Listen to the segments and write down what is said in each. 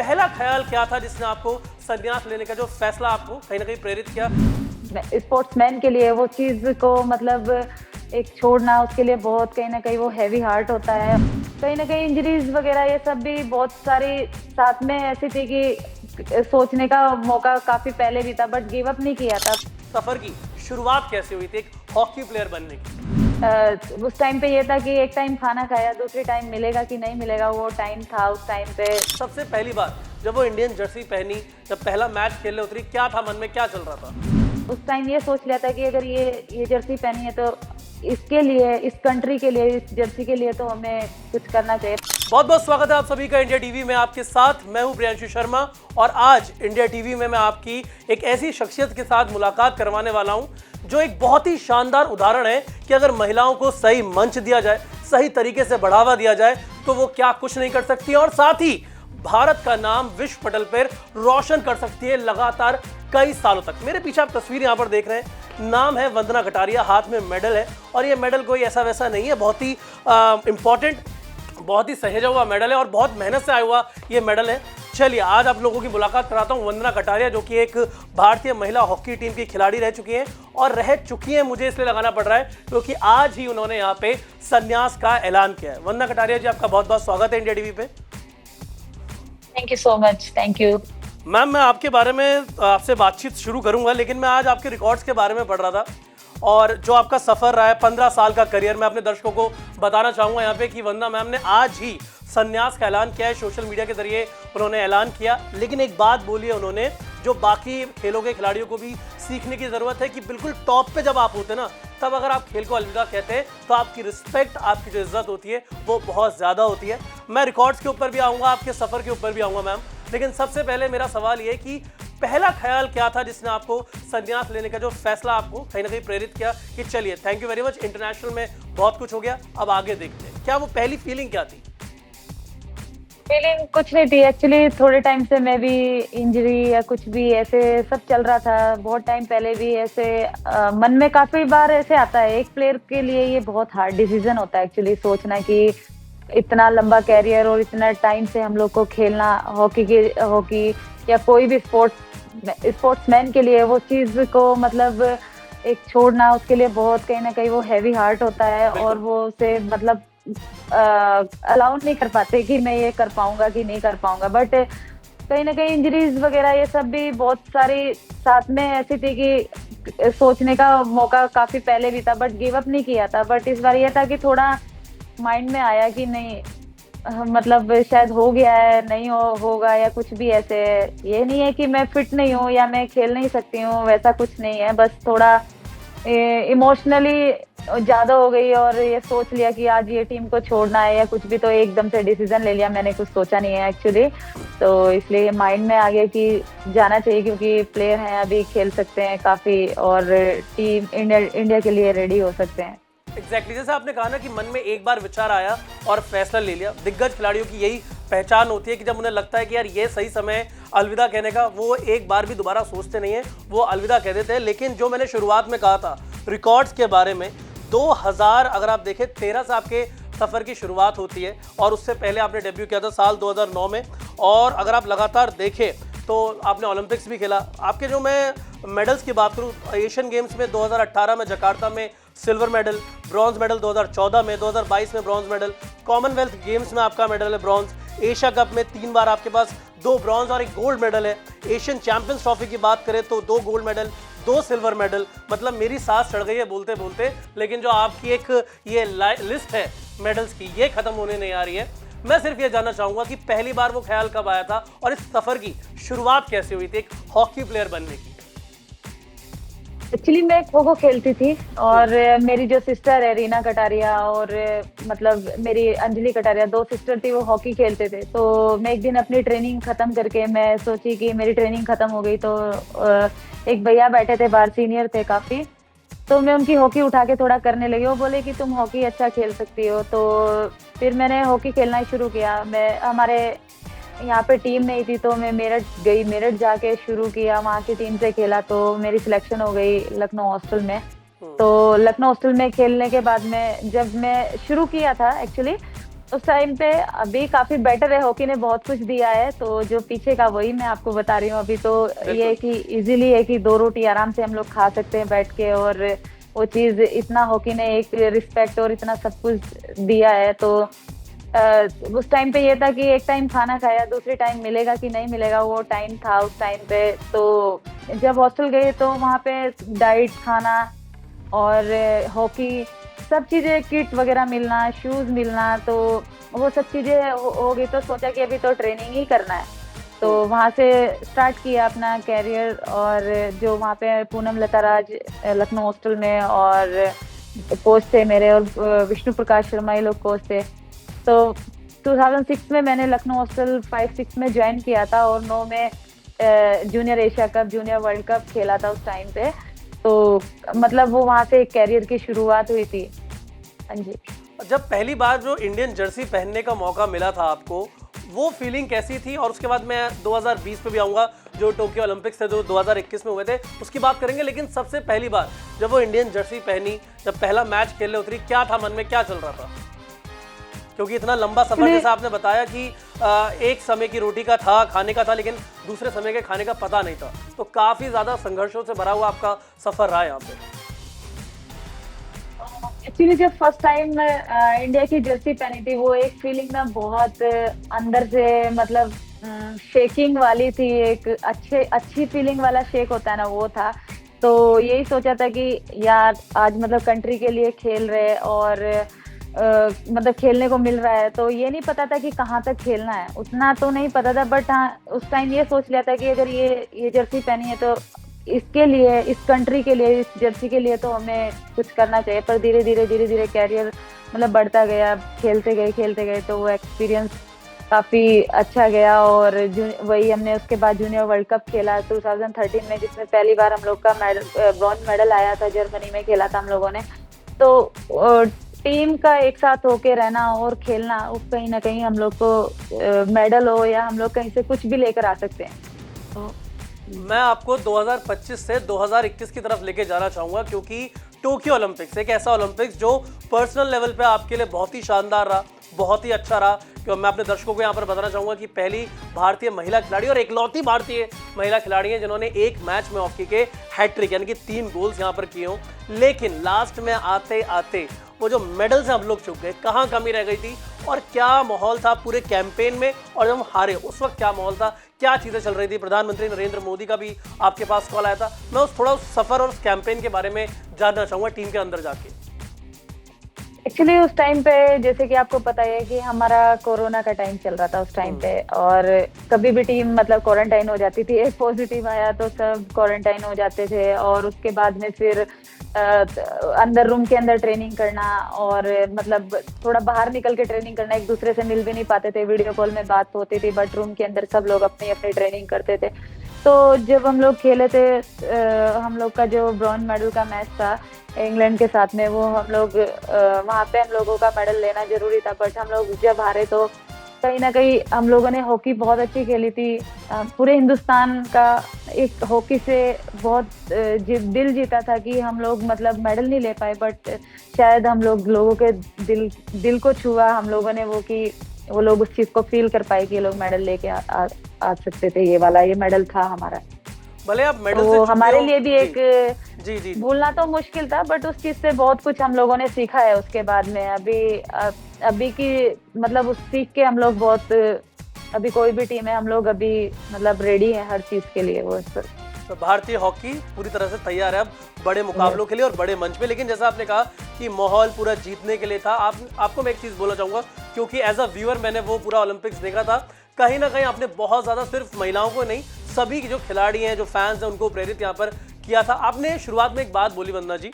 पहला ख्याल क्या था जिसने आपको संन्यास लेने का जो फैसला आपको कहीं ना कहीं प्रेरित किया? स्पोर्ट्समैन के लिए वो चीज को मतलब एक छोड़ना उसके लिए बहुत कहीं ना कहीं वो हैवी हार्ट होता है। कहीं ना कहीं इंजरीज वगैरह ये सब भी बहुत सारी साथ में ऐसी थी कि सोचने का मौका काफी पहले भी था बट गिव अप नहीं किया था। सफर की शुरुआत कैसे हुई थी एक हॉकी प्लेयर बनने की? उस टाइम पे ये था कि एक टाइम खाना खाया दूसरी टाइम मिलेगा कि नहीं मिलेगा, वो टाइम था उस टाइम पे। सबसे पहली बार जब वो इंडियन जर्सी पहनी, जब पहला मैच खेलने उतरी, क्या था मन में, क्या चल रहा था? उस टाइम ये सोच लिया था कि अगर ये जर्सी पहनी है तो इसके लिए, इस कंट्री के लिए, इस जर्सी के लिए तो हमें कुछ करना चाहिए। बहुत बहुत स्वागत है आप सभी का इंडिया टीवी में। आपके साथ मैं हूं प्रियांशु शर्मा और आज इंडिया टीवी में मैं आपकी एक ऐसी शख्सियत के साथ मुलाकात करवाने वाला हूं जो एक बहुत ही शानदार उदाहरण है कि अगर महिलाओं को सही मंच दिया जाए, सही तरीके से बढ़ावा दिया जाए तो वो क्या कुछ नहीं कर सकती और साथ ही भारत का नाम विश्व पटल पर रोशन कर सकती है लगातार कई सालों तक। मेरे पीछे आप तस्वीर यहाँ पर देख रहे हैं, नाम है वंदना कटारिया, हाथ में मेडल है और ये मेडल कोई ऐसा वैसा नहीं है, बहुत ही इंपॉर्टेंट, बहुत ही सहेजा हुआ मेडल है और बहुत मेहनत से आया हुआ ये मेडल है। चलिए आज आप लोगों की मुलाकात कराता हूँ वंदना कटारिया, जो कि एक भारतीय महिला हॉकी टीम की खिलाड़ी रह चुकी हैं और रह चुकी हैं, मुझे इसलिए लगाना पड़ रहा है क्योंकि आज ही उन्होंने यहाँ पे संन्यास का ऐलान किया है। वंदना कटारिया जी, आपका बहुत बहुत स्वागत है इंडिया टीवी पे। Thank you so much. Thank you ma'am, मैं आपके बारे में आपसे बातचीत शुरू करूंगा, लेकिन मैं आज आपके रिकॉर्ड्स के बारे में पढ़ रहा था और जो आपका सफ़र रहा है 15 साल का करियर, मैं अपने दर्शकों को बताना चाहूँगा यहाँ पे कि वंदना मैम ने आज ही संन्यास का ऐलान किया है, सोशल मीडिया के जरिए उन्होंने ऐलान किया। लेकिन एक बात बोली है उन्होंने जो बाकी खेलों के खिलाड़ियों को भी सीखने की ज़रूरत है कि बिल्कुल टॉप पे जब आप होते ना, तब अगर आप खेल को अलविदा कहते हैं तो आपकी रिस्पेक्ट, आपकी जो इज्जत होती है वो बहुत ज़्यादा होती है। मैं रिकॉर्ड्स के ऊपर भी आऊँगा, आपके सफ़र के ऊपर भी आऊँगा मैम, लेकिन सबसे पहले मेरा सवाल ये कि पहला ख्याल क्या था जिसने आपको संन्यास लेने का जो फैसला आपको कहीं ना कहीं प्रेरित किया कि चलिए thank you very much, international में बहुत कुछ हो गया, अब आगे देखते हैं। क्या वो पहली फीलिंग क्या थी? फीलिंग कुछ नहीं थी एक्चुअली। थोड़े टाइम से मैं भी इंजरी या कुछ भी ऐसे सब चल रहा था, बहुत टाइम पहले भी ऐसे मन में काफी बार ऐसे आता है। एक प्लेयर के लिए ये बहुत हार्ड डिसीजन होता है एक्चुअली, सोचना कि इतना लंबा कैरियर और इतना टाइम से हम लोग को खेलना हॉकी या कोई भी स्पोर्ट्समैन के लिए वो चीज को मतलब एक छोड़ना उसके लिए बहुत कहीं ना कहीं वो हैवी हार्ट होता है और वो उसे मतलब अलाउ नहीं कर पाते कि मैं ये कर पाऊंगा कि नहीं कर पाऊंगा। बट कहीं ना कहीं इंजरीज वगैरह ये सब भी बहुत सारी साथ में ऐसी थी कि सोचने का मौका काफी पहले भी था बट गिव अप नहीं किया था। बट इस बार ये था कि थोड़ा माइंड में आया कि नहीं, मतलब शायद हो गया है, नहीं होगा या कुछ भी ऐसे। ये नहीं है कि मैं फिट नहीं हूँ या मैं खेल नहीं सकती हूँ, वैसा कुछ नहीं है, बस थोड़ा इमोशनली ज्यादा हो गई और ये सोच लिया कि आज ये टीम को छोड़ना है या कुछ भी, तो एकदम से डिसीजन ले लिया। मैंने कुछ सोचा नहीं है एक्चुअली, तो इसलिए माइंड में आ गया कि जाना चाहिए क्योंकि प्लेयर हैं, अभी खेल सकते हैं काफी और टीम इंडिया के लिए रेडी हो सकते हैं। एग्जैक्टली जैसे आपने कहा ना कि मन में एक बार विचार आया और फैसला ले लिया। दिग्गज खिलाड़ियों की यही पहचान होती है कि जब उन्हें लगता है कि यार ये सही समय है अलविदा कहने का, वो एक बार भी दोबारा सोचते नहीं है, वो अलविदा कह देते हैं। लेकिन जो मैंने शुरुआत में कहा था रिकॉर्ड्स के बारे में, 2000 अगर आप देखें 13 से आपके सफ़र की शुरुआत होती है और उससे पहले आपने डेब्यू किया था साल 2009 में और अगर आप लगातार देखें तो आपने ओलंपिक्स भी खेला। आपके जो मैं मेडल्स की बात करूँ, एशियन गेम्स में 2018 में जकार्ता में सिल्वर मेडल, ब्रॉन्ज मेडल 2014 में, 2022 में ब्रॉन्ज मेडल, कॉमनवेल्थ गेम्स में आपका मेडल है ब्रॉन्ज, एशिया कप में 3 बार आपके पास 2 ब्रॉन्ज और 1 गोल्ड मेडल है। एशियन चैंपियंस ट्रॉफी की बात करें तो 2 गोल्ड मेडल, 2 सिल्वर मेडल। मतलब मेरी सांस चढ़ गई है बोलते बोलते, लेकिन जो आपकी एक ये लिस्ट है मेडल्स की, ये खत्म होने नहीं आ रही है। मैं सिर्फ ये जानना चाहूँगा कि पहली बार वो ख्याल कब आया था और इस सफ़र की शुरुआत कैसे हुई थी एक हॉकी प्लेयर बनने की? एक्चुअली मैं खो खो खेलती थी और मेरी जो सिस्टर है रीना कटारिया और मतलब मेरी अंजलि कटारिया, 2 सिस्टर थी, वो हॉकी खेलते थे। तो मैं एक दिन अपनी ट्रेनिंग खत्म करके मैं सोची कि मेरी ट्रेनिंग खत्म हो गई, तो एक भैया बैठे थे बाहर, सीनियर थे काफी, तो मैं उनकी हॉकी उठा के थोड़ा करने लगी। वो बोले कि तुम हॉकी अच्छा खेल सकती हो, तो फिर मैंने हॉकी खेलना शुरू किया। मैं हमारे यहाँ पे टीम नहीं थी तो मैं मेरठ गई, मेरठ जाके शुरू किया, वहाँ की टीम से खेला तो मेरी सिलेक्शन हो गई लखनऊ हॉस्टल में। तो लखनऊ हॉस्टल में खेलने के बाद में जब मैं शुरू किया था एक्चुअली, उस टाइम पे अभी काफी बेटर है, हॉकी ने बहुत कुछ दिया है, तो जो पीछे का वही मैं आपको बता रही हूँ अभी। तो ये है बिल्कुल। कि इजीली है कि 2 रोटी आराम से हम लोग खा सकते हैं बैठ के, और वो चीज इतना हॉकी ने एक रिस्पेक्ट और इतना सब कुछ दिया है। तो उस टाइम पे ये था कि एक टाइम खाना खाया, दूसरे टाइम मिलेगा कि नहीं मिलेगा, वो टाइम था उस टाइम पे। तो जब हॉस्टल गए तो वहाँ पे डाइट, खाना और हॉकी, सब चीजें, किट वगैरह मिलना, शूज मिलना, तो वो सब चीजें हो गई। तो सोचा कि अभी तो ट्रेनिंग ही करना है, तो वहां से स्टार्ट किया अपना कैरियर। और जो वहाँ पे पूनम लता राज लखनऊ हॉस्टल में और कोच थे मेरे, और विष्णु प्रकाश शर्मा, ये लोग कोच थे। तो 2006 में मैंने लखनऊ हॉस्टल 5-6 में ज्वाइन किया था, और 9 में junior Asia cup, junior world cup खेला था उस टाइम पे। तो मतलब वो वहां से एक कैरियर की शुरुआत हुई थी। हाँ जी। जब पहली बार जो इंडियन जर्सी पहनने का मौका मिला था आपको, वो फीलिंग कैसी थी? और उसके बाद मैं 2020 पे भी आऊँगा, जो टोक्यो ओलंपिक्स थे जो 2021 में हुए थे, उसकी बात करेंगे। लेकिन सबसे पहली बार जब वो इंडियन जर्सी पहनी, जब पहला मैच खेलने उतरी, क्या था मन में, क्या चल रहा था? क्योंकि इतना लंबा सफर, जैसा आपने बताया कि एक समय की रोटी का था, खाने का था, लेकिन दूसरे समय के खाने का पता नहीं था। तो काफी ज्यादा संघर्षों से भरा हुआ आपका सफर रहा यहाँ पे। एक्चुअली जब फर्स्ट टाइम इंडिया की जर्सी पहनी थी, वो एक फीलिंग ना बहुत अंदर से, मतलब शेकिंग वाली थी, एक अच्छी फीलिंग वाला शेक होता है ना, वो था। तो यही सोचा था कि यार आज मतलब कंट्री के लिए खेल रहे, और मतलब खेलने को मिल रहा है। तो ये नहीं पता था कि कहाँ तक खेलना है, उतना तो नहीं पता था, बट हाँ उस टाइम ये सोच लिया था कि अगर ये जर्सी पहनी है तो इसके लिए, इस कंट्री के लिए, इस जर्सी के लिए तो हमें कुछ करना चाहिए। पर धीरे धीरे कैरियर मतलब बढ़ता गया, खेलते गए तो वो एक्सपीरियंस काफी अच्छा गया। और वही हमने उसके बाद जूनियर वर्ल्ड कप खेला 2013 में, जिसमें पहली बार हम लोग का ब्रॉन्ज मेडल आया था, जर्मनी में खेला था हम लोगों ने। तो टीम का एक साथ होके रहना और खेलना, कहीं ना कहीं हम लोग को मेडल हो या हम लोग कहीं से कुछ भी लेकर आ सकते हैं। तो मैं आपको 2025 से 2021 की तरफ लेके जाना चाहूंगा, क्योंकि टोक्यो ओलंपिक्स एक ऐसा ओलंपिक्स जो पर्सनल लेवल पे आपके लिए बहुत ही शानदार रहा, बहुत ही अच्छा रहा। क्योंकि मैं अपने दर्शकों को यहाँ पर बताना चाहूंगा कि पहली भारतीय महिला खिलाड़ी और इकलौती भारतीय महिला खिलाड़ी हैं जिन्होंने एक मैच में हॉकी के हैट्रिक यानी कि 3 गोल्स यहाँ पर किए हों। लेकिन लास्ट में आते आते वो जो मेडल से हम लोग चुक गए, कहाँ कमी रह गई थी और क्या माहौल था पूरे कैंपेन में, और जब हम हारे उस वक्त क्या माहौल था, क्या चीज़ें चल रही थी? प्रधानमंत्री नरेंद्र मोदी का भी आपके पास कॉल आया था। मैं उस थोड़ा उस सफ़र और उस कैंपेन के बारे में जानना चाहूँगा टीम के अंदर जाके। एक्चुअली उस टाइम पे जैसे कि आपको पता है कि हमारा कोरोना का टाइम चल रहा था उस टाइम पे, और कभी भी टीम मतलब क्वारंटाइन हो जाती थी। एक पॉजिटिव आया तो सब क्वारंटाइन हो जाते थे, और उसके बाद में फिर अंदर रूम के अंदर ट्रेनिंग करना, और मतलब थोड़ा बाहर निकल के ट्रेनिंग करना, एक दूसरे से मिल भी नहीं पाते थे, वीडियो कॉल में बात होती थी, बट रूम के अंदर सब लोग अपनी अपनी ट्रेनिंग करते थे। तो जब हम लोग खेले थे, हम लोग का जो ब्रॉन्ज मेडल का मैच था इंग्लैंड के साथ में, वो हम लोग वहाँ पे हम लोगों का मेडल लेना जरूरी था, बट हम लोग जब हारे तो कहीं ना कहीं हम लोगों ने हॉकी बहुत अच्छी खेली थी। पूरे हिंदुस्तान का एक हॉकी से बहुत दिल जीता था कि हम लोग मतलब मेडल नहीं ले पाए, बट शायद हम लोगों के दिल को छुआ हम लोगों ने, वो कि वो लोग उस चीज को फील कर पाए कि ये लोग मेडल लेके आ सकते थे। ये मेडल था हमारा। भले आप मेडल तो से हमारे लिए भी एक जी भूलना तो मुश्किल था, बट उस चीज से बहुत कुछ हम लोगों ने सीखा है उसके बाद में। अभी की मतलब उस सीख के हम लोग बहुत, अभी कोई भी टीम है हम लोग अभी मतलब रेडी है हर चीज के लिए। वो तो भारतीय हॉकी पूरी तरह से तैयार है अब बड़े मुकाबलों के लिए और बड़े मंच पे। लेकिन जैसा आपने कहा कि माहौल पूरा जीतने के लिए था, आपको मैं एक चीज़ बोलना चाहूँगा, क्योंकि एज अ व्यूअर मैंने वो पूरा ओलंपिक्स देखा था। कहीं ना कहीं आपने बहुत ज़्यादा सिर्फ महिलाओं को नहीं, सभी जो खिलाड़ी हैं, जो फैंस हैं, उनको प्रेरित यहाँ पर किया था। आपने शुरुआत में एक बात बोली वंदना जी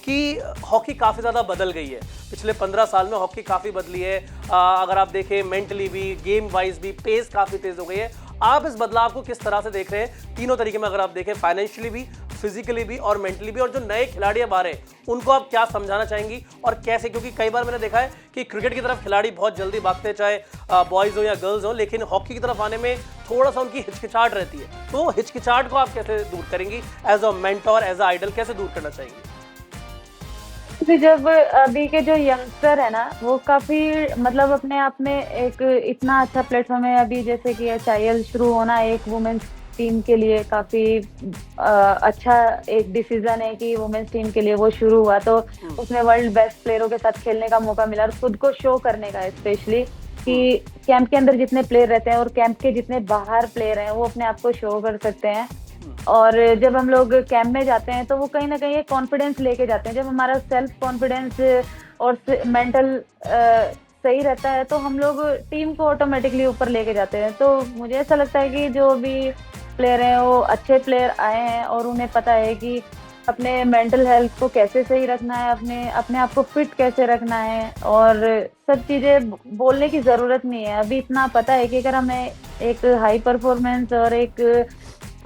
कि हॉकी काफ़ी ज़्यादा बदल गई है, पिछले 15 साल में हॉकी काफ़ी बदली है। अगर आप देखें मेंटली भी, गेम वाइज भी, पेस काफ़ी तेज़ हो गई है। आप इस बदलाव को किस तरह से देख रहे हैं? तीनों तरीके में अगर आप देखें, फाइनेंशियली भी, फिजिकली भी और मेंटली भी, और जो नए खिलाड़ी अब आ रहे हैं उनको आप क्या समझाना चाहेंगी और कैसे? क्योंकि कई बार मैंने देखा है कि क्रिकेट की तरफ खिलाड़ी बहुत जल्दी भागते हैं, चाहे बॉयज़ हो या गर्ल्स हो, लेकिन हॉकी की तरफ आने में थोड़ा सा उनकी हिचकिचाहट रहती है। तो हिचकिचाहट को आप कैसे दूर करेंगी? As a mentor, as a idol कैसे दूर करना चाहेंगी? क्योंकि जब अभी के जो यंगस्टर है ना वो काफी मतलब अपने आप में एक इतना अच्छा प्लेटफॉर्म है अभी, जैसे कि HIL शुरू होना एक वुमेन्स टीम के लिए काफी अच्छा एक डिसीजन है कि वुमेन्स टीम के लिए वो शुरू हुआ, तो उसमें वर्ल्ड बेस्ट प्लेयरों के साथ खेलने का मौका मिला और खुद को शो करने का, स्पेशली कि कैंप के अंदर जितने प्लेयर रहते हैं और कैंप के जितने बाहर प्लेयर हैं वो अपने आप को शो कर सकते हैं। और जब हम लोग कैंप में जाते हैं तो वो कहीं ना कहीं एक कॉन्फिडेंस लेके जाते हैं। जब हमारा सेल्फ कॉन्फिडेंस और मेंटल सही रहता है तो हम लोग टीम को ऑटोमेटिकली ऊपर लेके जाते हैं। तो मुझे ऐसा लगता है कि जो भी प्लेयर हैं वो अच्छे प्लेयर आए हैं और उन्हें पता है कि अपने मेंटल हेल्थ को कैसे सही रखना है, अपने आप को फिट कैसे रखना है, और सब चीजें बोलने की जरूरत नहीं है। अभी इतना पता है कि अगर हमें एक हाई परफॉर्मेंस और एक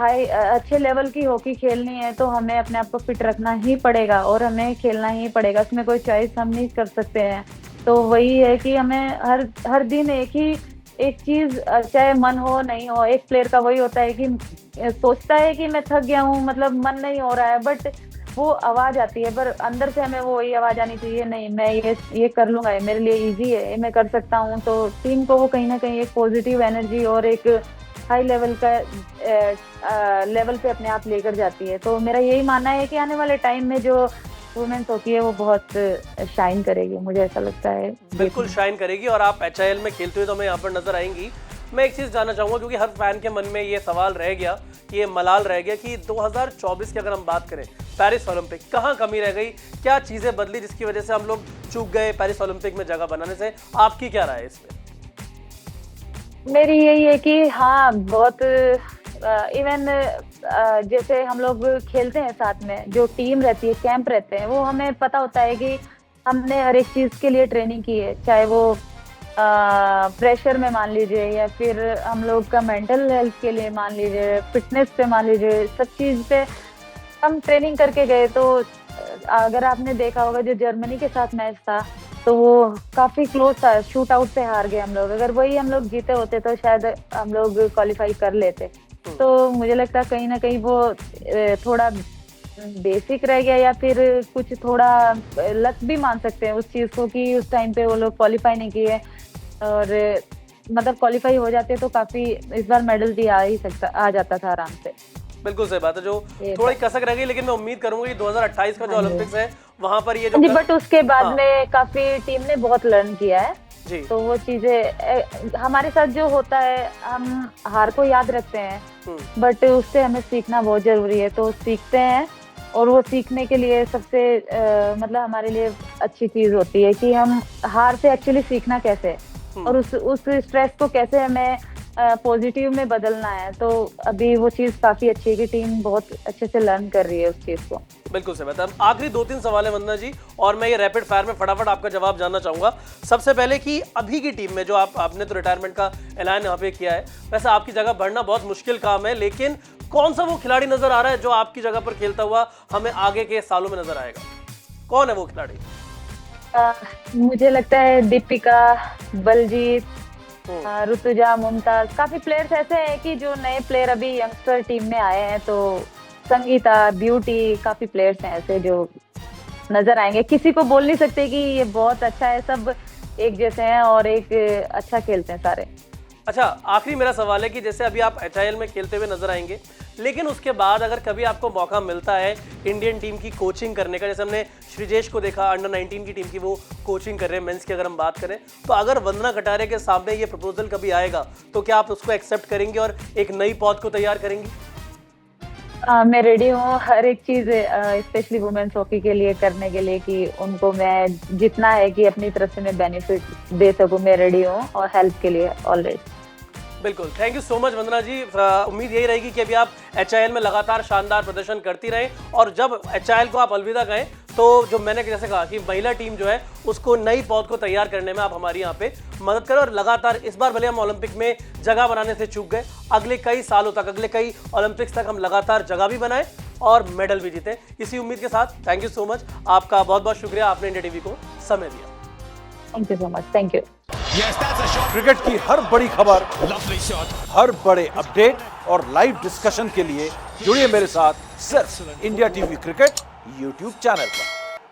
अच्छे लेवल की हॉकी खेलनी है तो हमें अपने आप को फिट रखना ही पड़ेगा और हमें खेलना ही पड़ेगा, उसमें कोई चॉइस हम नहीं कर सकते हैं। तो वही है कि हमें हर दिन एक चीज, चाहे मन हो नहीं हो, एक प्लेयर का वही होता है कि सोचता है कि मैं थक गया हूँ, मतलब मन नहीं हो रहा है, बट वो आवाज आती है, पर अंदर से हमें वो वही आवाज आनी चाहिए, नहीं मैं ये कर लूंगा, ये मेरे लिए इजी है, ये मैं कर सकता हूँ। तो टीम को वो कहीं ना कहीं एक पॉजिटिव एनर्जी और एक हाई लेवल का लेवल पे अपने आप लेकर जाती है। तो मेरा यही मानना है कि आने वाले टाइम में जो वुमेन्स हॉकी है वो बहुत शाइन करेगी, मुझे ऐसा लगता है। बिल्कुल शाइन करेगी और आप HIL में खेलते हुए तो हमें यहाँ पर नजर आएंगी। मैं एक चीज़ जानना चाहूँगा क्योंकि हर फैन के मन में ये सवाल रह गया कि ये मलाल रह गया कि 2024 की अगर हम बात करें पेरिस ओलंपिक, कहाँ कमी रह गई, क्या चीज़ें बदली जिसकी वजह से हम लोग चूक गए पेरिस ओलंपिक में जगह बनाने से? आपकी क्या राय है इसमें? मेरी यही है कि हाँ, बहुत इवन जैसे हम लोग खेलते हैं साथ में, जो टीम रहती है, कैंप रहते हैं, वो हमें पता होता है कि हमने हर एक चीज के लिए ट्रेनिंग की है, चाहे वो प्रेशर में मान लीजिए या फिर हम लोग का मेंटल हेल्थ के लिए मान लीजिए, फिटनेस पे मान लीजिए, सब चीज पे हम ट्रेनिंग करके गए। तो अगर आपने देखा होगा जो जर्मनी के साथ मैच था तो वो काफी क्लोज था, शूट आउट पे हार गए हम लोग। अगर वही हम लोग जीते होते तो शायद हम लोग क्वालिफाई कर लेते। तो मुझे लगता है कहीं ना कहीं वो थोड़ा बेसिक रह गया या फिर कुछ थोड़ा लक भी मान सकते हैं उस चीज को कि उस टाइम पे वो लोग क्वालिफाई नहीं किए, और मतलब क्वालिफाई हो जाते तो काफी इस बार मेडल भी आ जाता था आराम से। बिल्कुल सही बात है, जो थोड़ी कसक रह गई, लेकिन मैं उम्मीद करूंगा कि 2028 का जो ओलंपिक्स है वहां पर ये जो बट उसके बाद में काफी टीम ने बहुत लर्न किया है जी। तो वो चीजें हमारे साथ जो होता है, हम हार को याद रखते हैं बट उससे हमें सीखना बहुत जरूरी है। तो सीखते हैं और वो सीखने के लिए सबसे मतलब हमारे लिए अच्छी चीज होती है कि हम हार से एक्चुअली सीखना कैसे और उस स्ट्रेस को कैसे हमें पॉजिटिव में बदलना है। तो अभी वो चीज काफी अच्छी है कि टीम बहुत अच्छे से लर्न कर रही है उस चीज को। बिल्कुल सही बात है। आखिरी 2-3 सवाल है वंदना जी, और मैं ये रैपिड फायर में फटाफट आपका जवाब जानना चाहूंगा। सबसे पहले कि अभी की टीम में जो आपने तो रिटायरमेंट का ऐलान यहाँ पे किया है, वैसे आपकी जगह बढ़ना बहुत मुश्किल काम है, लेकिन कौन सा वो खिलाड़ी नजर आ रहा है जो आपकी जगह पर खेलता हुआ हमें आगे के सालों में नजर आएगा? कौन है वो खिलाड़ी? मुझे लगता है दीपिका, बलजीत, ऋतुजा, मुमताज, काफी प्लेयर्स ऐसे हैं कि जो नए प्लेयर अभी यंगस्टर टीम में आए हैं। तो संगीता, ब्यूटी, काफी प्लेयर्स हैं ऐसे जो नजर आएंगे। किसी को बोल नहीं सकते कि ये बहुत अच्छा है, सब एक जैसे हैं और एक अच्छा खेलते हैं सारे। अच्छा, आखिरी मेरा सवाल है कि जैसे अभी आप HIL में खेलते हुए नजर आएंगे, लेकिन उसके बाद अगर कभी आपको मौका मिलता है इंडियन टीम की कोचिंग करने का, जैसे हमने श्रीजेश को देखा अंडर 19 की टीम की वो कोचिंग कर रहे हैं मेंस की अगर हम बात करें, तो अगर वंदना कटारिया के सामने ये प्रपोजल कभी आएगा तो क्या आप उसको एक्सेप्ट करेंगे और एक नई पौध को तैयार करेंगी? मैं रेडी हूँ हर एक चीज स्पेशली वुमेन्स हॉकी के लिए करने के लिए कि उनको मैं जितना है कि अपनी तरफ से मैं बेनिफिट दे सकूँ, मैं रेडी हूँ और हेल्प के लिए ऑलरेडी। बिल्कुल, थैंक यू सो मच वंदना जी। उम्मीद यही रहेगी कि अभी आप HIL में लगातार शानदार प्रदर्शन करती रहें और जब HIL को आप अलविदा कहें तो जो मैंने जैसे कहा कि महिला टीम जो है उसको नई पौध को तैयार करने में आप हमारी यहाँ पे मदद करें और लगातार इस बार भले हम ओलंपिक में जगह बनाने से चूक गए, अगले कई सालों तक, अगले कई ओलंपिक्स तक हम लगातार जगह भी बनाएं और मेडल भी जीतें। इसी उम्मीद के साथ थैंक यू सो मच, आपका बहुत बहुत शुक्रिया, आपने इंडिया टीवी को समय दिया। Thank you so much. Thank you. Cricket की हर बड़ी खबर, हर बड़े अपडेट और लाइव डिस्कशन के लिए जुड़िए मेरे साथ सिर्फ India TV cricket YouTube channel पर।